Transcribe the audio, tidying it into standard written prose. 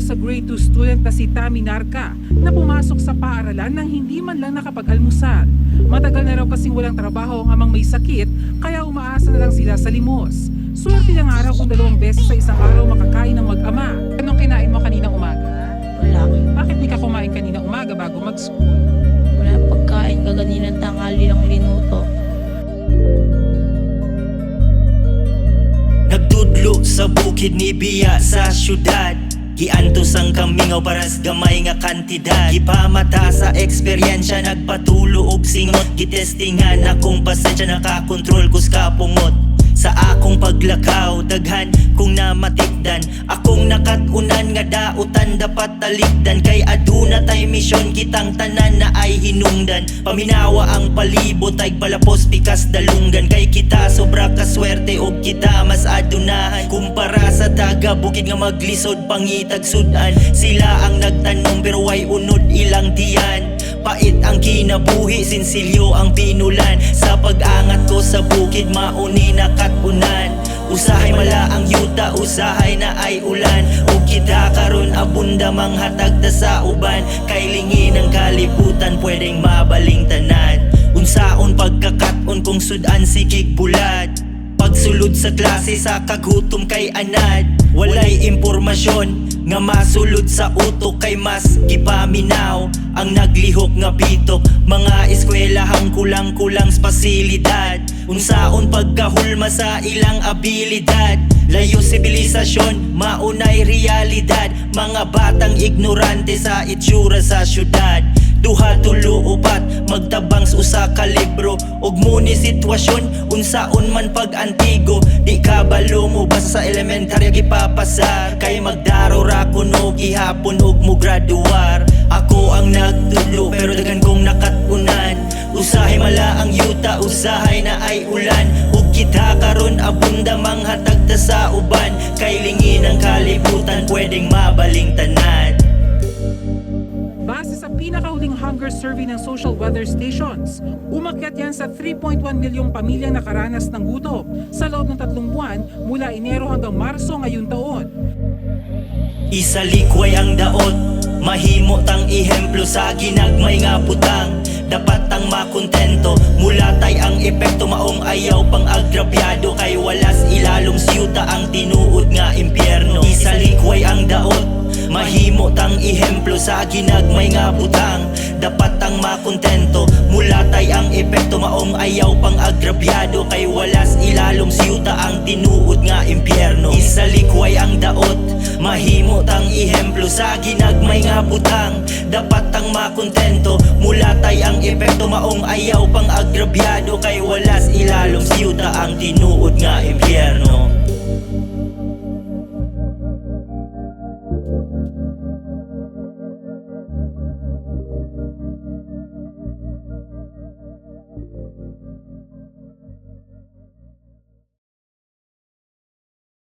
sa grade 2 student na si Tami Narca na pumasok sa paaralan nang hindi man lang nakapag-almusal. Matagal na raw kasing walang trabaho ang amang may sakit kaya umaasa na lang sila sa limos. Swerte ng araw kung 2 beses sa isang araw makakain ng mag-ama. Anong kinain mo kaninang umaga? Wala. Bakit di ka kumain kaninang umaga bago mag-school? Wala pagkain, kaganilang tanghali lang minuto. Nagtudlo sa bukid ni Biya sa syudad. Giantos ang kamingaw paras gamay nga kantidad. Gipamata sa eksperyensya nagpatulo og singot. Gitestingan akong pasensya nakakontrol kus kapungot. Sa akong paglakaw, daghan kung namatikdan. Akong nakatunan nga dautan dapat talikdan. Kay aduna tay misyon kitang tanan na ay hinungdan. Paminawa ang palibot ay palapos pikas dalunggan. Kay kita sobra kaswerte og kita mas adunahan. Kumpara sa taga bukid nga maglisod pangitag sudan. Sila ang nagtanom pero way unod ilang tiyan. Pait ang kinabuhi, sinsilyo ang pinulan. Sa pag-angat ko sa bukid, mauni na katunan. Usahay mala ang yuta, usahay na ay ulan. O kita karon abunda manghatag ta sa uban. Kay lingi ng kalibutan, pwedeng mabaling tanan. Unsaon pagkakaton kung sudan sikig bulad. Pagsulod sa klase sa kagutom kay anad. Walay impormasyon nga masulod sa utok kay mas gipaminaw. Ang naglihok nga bitok, mga eskwelahang kulang-kulang sa pasilidad. Unsaon pagkahulma sa ilang abilidad. Layo sibilisasyon, maunay realidad. Mga batang ignorante sa itsura sa syudad. Duha, tulo, upat, magtabang sa usa ka libro. Og muni sitwasyon, unsaon man pag-antigo. Di ka balo mo basta sa elementarya gipapasar. Kay magdaro ra kuno gihapon og mo graduar. Ako ang nagtulo pero dagan kong nakatunan. Usahay mala ang yuta, usahay na ay ulan. Ug kita karon abunda manghatag ta sa uban. Kay lingi ng kalibutan, pwedeng mabaling tanan. Base sa pinakahuling hunger survey ng Social Weather Stations, umakyat yan sa 3.1 milyong pamilyang nakaranas ng gutom sa loob ng 3 buwan mula Enero hanggang Marso ngayong taon. Isalikway ang daot, mahimo tang ihemplo sa ginagmay nga putang. Dapat tang makontento, mulatay ang epekto maong ayaw pang agrabyado. Kay walas ilalong siyuta ang tinuod nga impyerno. Isalikway ang daot, mahimo tang ihemplo sa ginagmay nga butang. Dapat tang makontento, mulatay ang epekto maong ayaw pang agrabyado. Kay walas ilalong siyuta ang tinuod nga impyerno. Isalikway ang daot, mahimo tang ihemplo sa ginagmay nga butang. Dapat tang makontento, mulatay ang epekto maong ayaw pang agrabyado. Kay walas ilalong siyuta ang tinuod nga impyerno.